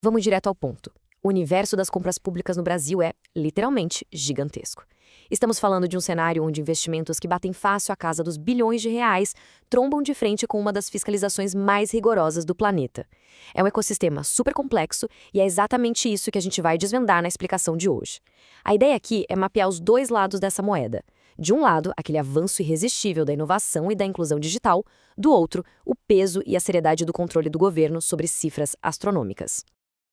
Vamos direto ao ponto. O universo das compras públicas no Brasil é, literalmente, gigantesco. Estamos falando de um cenário onde investimentos que batem fácil a casa dos bilhões de reais trombam de frente com uma das fiscalizações mais rigorosas do planeta. É um ecossistema super complexo e é exatamente isso que a gente vai desvendar na explicação de hoje. A ideia aqui é mapear os dois lados dessa moeda. De um lado, aquele avanço irresistível da inovação e da inclusão digital, do outro, o peso e a seriedade do controle do governo sobre cifras astronômicas.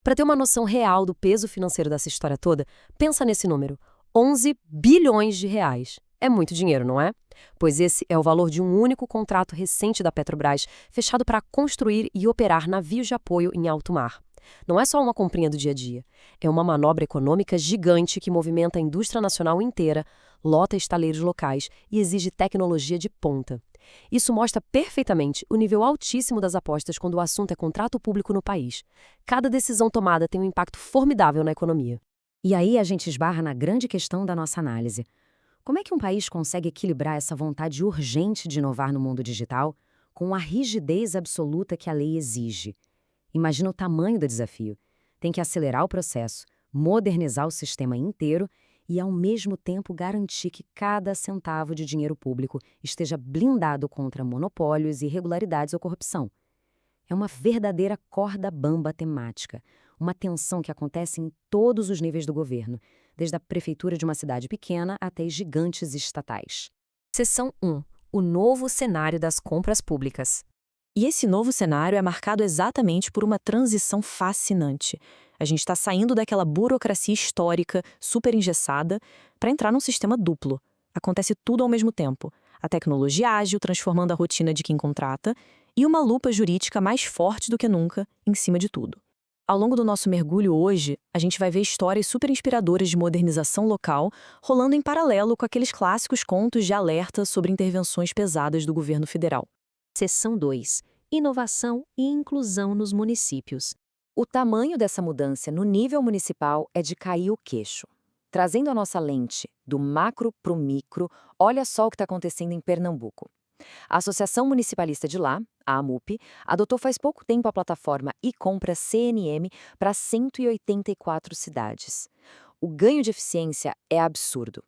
Para ter uma noção real do peso financeiro dessa história toda, pensa nesse número: 11 bilhões de reais. É muito dinheiro, não é? Pois esse é o valor de um único contrato recente da Petrobras, fechado para construir e operar navios de apoio em alto mar. Não é só uma comprinha do dia a dia. É uma manobra econômica gigante que movimenta a indústria nacional inteira, lota estaleiros locais e exige tecnologia de ponta. Isso mostra perfeitamente o nível altíssimo das apostas quando o assunto é contrato público no país. Cada decisão tomada tem um impacto formidável na economia. E aí a gente esbarra na grande questão da nossa análise. Como é que um país consegue equilibrar essa vontade urgente de inovar no mundo digital com a rigidez absoluta que a lei exige? Imagina o tamanho do desafio. Tem que acelerar o processo, modernizar o sistema inteiro e, ao mesmo tempo, garantir que cada centavo de dinheiro público esteja blindado contra monopólios, irregularidades ou corrupção. É uma verdadeira corda bamba temática, uma tensão que acontece em todos os níveis do governo, desde a prefeitura de uma cidade pequena até as gigantes estatais. Seção 1. O novo cenário das compras públicas. E esse novo cenário é marcado exatamente por uma transição fascinante. A gente está saindo daquela burocracia histórica, super engessada, para entrar num sistema duplo. Acontece tudo ao mesmo tempo. A tecnologia ágil transformando a rotina de quem contrata e uma lupa jurídica mais forte do que nunca em cima de tudo. Ao longo do nosso mergulho hoje, a gente vai ver histórias super inspiradoras de modernização local rolando em paralelo com aqueles clássicos contos de alerta sobre intervenções pesadas do governo federal. Seção 2. Inovação e inclusão nos municípios. O tamanho dessa mudança no nível municipal é de cair o queixo. Trazendo a nossa lente do macro para o micro, olha só o que está acontecendo em Pernambuco. A Associação Municipalista de lá, a AMUP, adotou faz pouco tempo a plataforma e-compra CNM para 184 cidades. O ganho de eficiência é absurdo.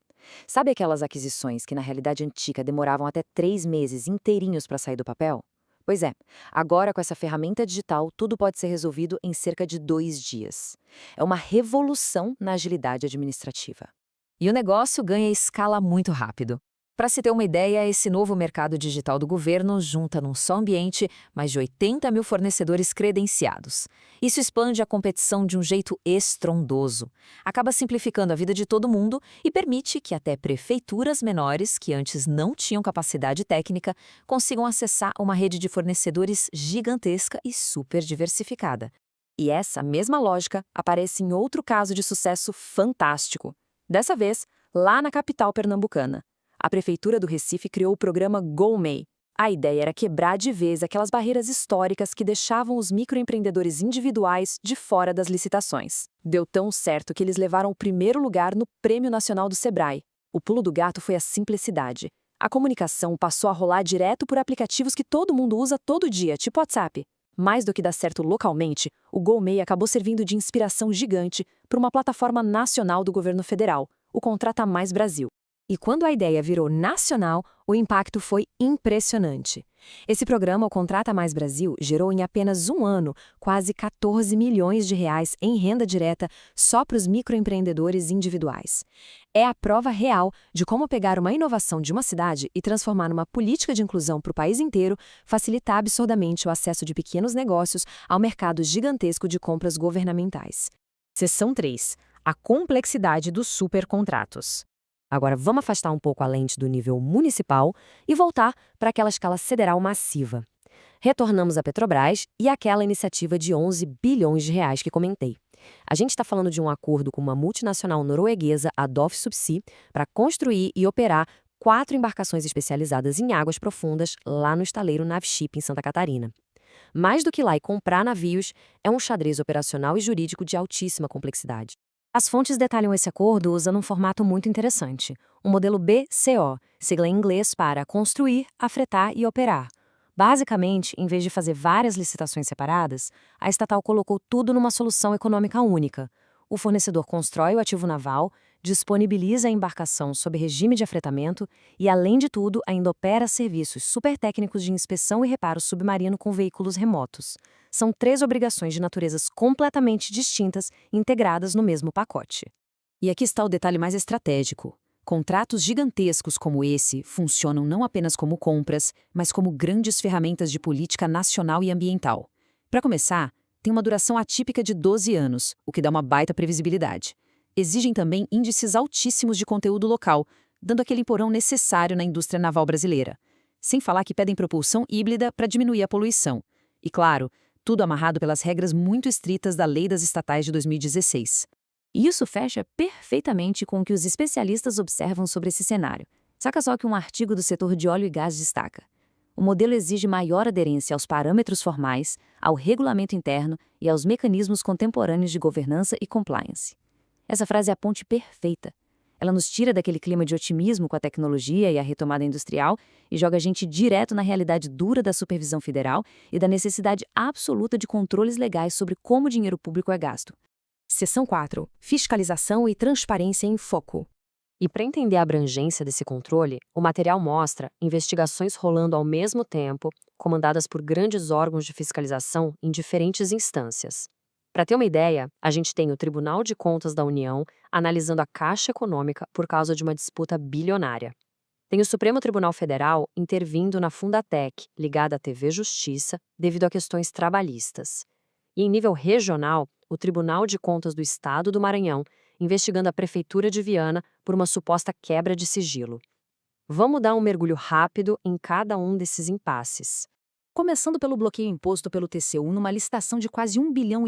Sabe aquelas aquisições que na realidade antiga demoravam até 3 meses inteirinhos para sair do papel? Pois é, agora com essa ferramenta digital tudo pode ser resolvido em cerca de 2 dias. É uma revolução na agilidade administrativa. E o negócio ganha escala muito rápido. Para se ter uma ideia, esse novo mercado digital do governo junta num só ambiente mais de 80 mil fornecedores credenciados. Isso expande a competição de um jeito estrondoso. Acaba simplificando a vida de todo mundo e permite que até prefeituras menores, que antes não tinham capacidade técnica, consigam acessar uma rede de fornecedores gigantesca e super diversificada. E essa mesma lógica aparece em outro caso de sucesso fantástico. Dessa vez, lá na capital pernambucana. A Prefeitura do Recife criou o programa GoMei. A ideia era quebrar de vez aquelas barreiras históricas que deixavam os microempreendedores individuais de fora das licitações. Deu tão certo que eles levaram o primeiro lugar no Prêmio Nacional do Sebrae. O pulo do gato foi a simplicidade. A comunicação passou a rolar direto por aplicativos que todo mundo usa todo dia, tipo WhatsApp. Mais do que dar certo localmente, o GoMei acabou servindo de inspiração gigante para uma plataforma nacional do governo federal, o Contrata Mais Brasil. E quando a ideia virou nacional, o impacto foi impressionante. Esse programa, o Contrata Mais Brasil, gerou em apenas um ano quase 14 milhões de reais em renda direta só para os microempreendedores individuais. É a prova real de como pegar uma inovação de uma cidade e transformar numa política de inclusão para o país inteiro facilita absurdamente o acesso de pequenos negócios ao mercado gigantesco de compras governamentais. Seção 3. A complexidade dos supercontratos. Agora vamos afastar um pouco a lente do nível municipal e voltar para aquela escala federal massiva. Retornamos à Petrobras e àquela iniciativa de 11 bilhões de reais que comentei. A gente está falando de um acordo com uma multinacional norueguesa, a DOF Subsea, para construir e operar 4 embarcações especializadas em águas profundas lá no estaleiro Navship, em Santa Catarina. Mais do que ir lá e comprar navios, é um xadrez operacional e jurídico de altíssima complexidade. As fontes detalham esse acordo usando um formato muito interessante, o modelo BCO, sigla em inglês para construir, afretar e operar. Basicamente, em vez de fazer várias licitações separadas, a estatal colocou tudo numa solução econômica única. O fornecedor constrói o ativo naval, disponibiliza a embarcação sob regime de afretamento e, além de tudo, ainda opera serviços supertécnicos de inspeção e reparo submarino com veículos remotos. São 3 obrigações de naturezas completamente distintas integradas no mesmo pacote. E aqui está o detalhe mais estratégico. Contratos gigantescos como esse funcionam não apenas como compras, mas como grandes ferramentas de política nacional e ambiental. Para começar, tem uma duração atípica de 12 anos, o que dá uma baita previsibilidade. Exigem também índices altíssimos de conteúdo local, dando aquele emporão necessário na indústria naval brasileira. Sem falar que pedem propulsão híbrida para diminuir a poluição. E claro, tudo amarrado pelas regras muito estritas da Lei das Estatais de 2016. E isso fecha perfeitamente com o que os especialistas observam sobre esse cenário. Saca só que um artigo do setor de óleo e gás destaca: o modelo exige maior aderência aos parâmetros formais, ao regulamento interno e aos mecanismos contemporâneos de governança e compliance. Essa frase é a ponte perfeita. Ela nos tira daquele clima de otimismo com a tecnologia e a retomada industrial e joga a gente direto na realidade dura da supervisão federal e da necessidade absoluta de controles legais sobre como o dinheiro público é gasto. Seção 4. Fiscalização e transparência em foco. E para entender a abrangência desse controle, o material mostra investigações rolando ao mesmo tempo, comandadas por grandes órgãos de fiscalização em diferentes instâncias. Para ter uma ideia, a gente tem o Tribunal de Contas da União analisando a Caixa Econômica por causa de uma disputa bilionária. Tem o Supremo Tribunal Federal intervindo na Fundatec, ligada à TV Justiça, devido a questões trabalhistas. E em nível regional, o Tribunal de Contas do Estado do Maranhão, investigando a Prefeitura de Viana por uma suposta quebra de sigilo. Vamos dar um mergulho rápido em cada um desses impasses. Começando pelo bloqueio imposto pelo TCU numa licitação de quase R$1,5 bilhão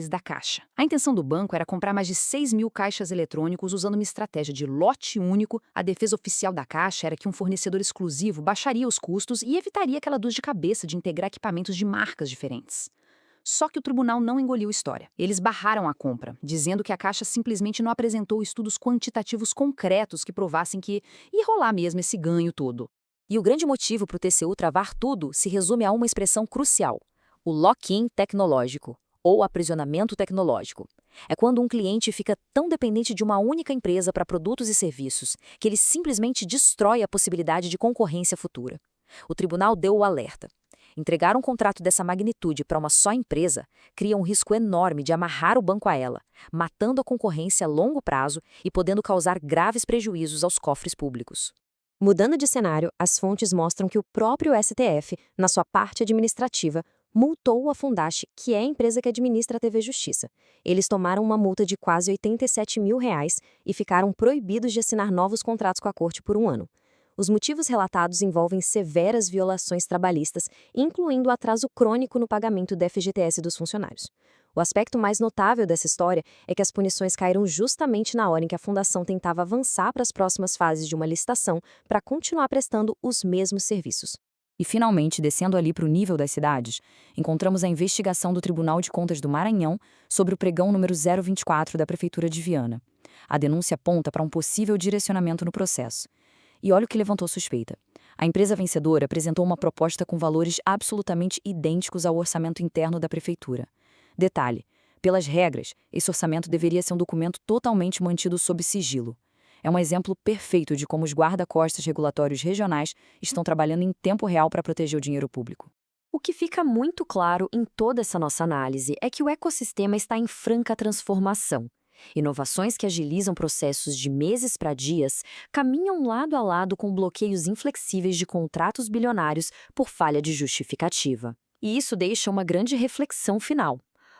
da Caixa. A intenção do banco era comprar mais de 6 mil caixas eletrônicos usando uma estratégia de lote único. A defesa oficial da Caixa era que um fornecedor exclusivo baixaria os custos e evitaria aquela dor de cabeça de integrar equipamentos de marcas diferentes. Só que o tribunal não engoliu história. Eles barraram a compra, dizendo que a Caixa simplesmente não apresentou estudos quantitativos concretos que provassem que ia rolar mesmo esse ganho todo. E o grande motivo para o TCU travar tudo se resume a uma expressão crucial: o lock-in tecnológico, ou aprisionamento tecnológico. É quando um cliente fica tão dependente de uma única empresa para produtos e serviços que ele simplesmente destrói a possibilidade de concorrência futura. O tribunal deu o alerta. Entregar um contrato dessa magnitude para uma só empresa cria um risco enorme de amarrar o banco a ela, matando a concorrência a longo prazo e podendo causar graves prejuízos aos cofres públicos. Mudando de cenário, as fontes mostram que o próprio STF, na sua parte administrativa, multou a Fundash, que é a empresa que administra a TV Justiça. Eles tomaram uma multa de quase R$87 mil e ficaram proibidos de assinar novos contratos com a corte por 1 ano. Os motivos relatados envolvem severas violações trabalhistas, incluindo o atraso crônico no pagamento do FGTS dos funcionários. O aspecto mais notável dessa história é que as punições caíram justamente na hora em que a fundação tentava avançar para as próximas fases de uma licitação para continuar prestando os mesmos serviços. E, finalmente, descendo ali para o nível das cidades, encontramos a investigação do Tribunal de Contas do Maranhão sobre o pregão número 024 da Prefeitura de Viana. A denúncia aponta para um possível direcionamento no processo. E olha o que levantou suspeita. A empresa vencedora apresentou uma proposta com valores absolutamente idênticos ao orçamento interno da prefeitura. Detalhe: pelas regras, esse orçamento deveria ser um documento totalmente mantido sob sigilo. É um exemplo perfeito de como os guarda-costas regulatórios regionais estão trabalhando em tempo real para proteger o dinheiro público. O que fica muito claro em toda essa nossa análise é que o ecossistema está em franca transformação. Inovações que agilizam processos de meses para dias caminham lado a lado com bloqueios inflexíveis de contratos bilionários por falha de justificativa. E isso deixa uma grande reflexão final.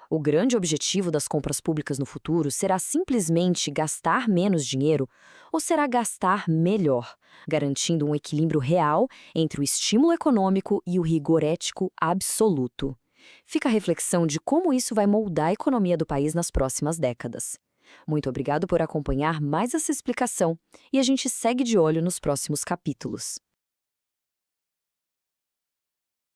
O grande objetivo das compras públicas no futuro será simplesmente gastar menos dinheiro ou será gastar melhor, garantindo um equilíbrio real entre o estímulo econômico e o rigor ético absoluto. Fica a reflexão de como isso vai moldar a economia do país nas próximas décadas. Muito obrigado por acompanhar mais essa explicação e a gente segue de olho nos próximos capítulos.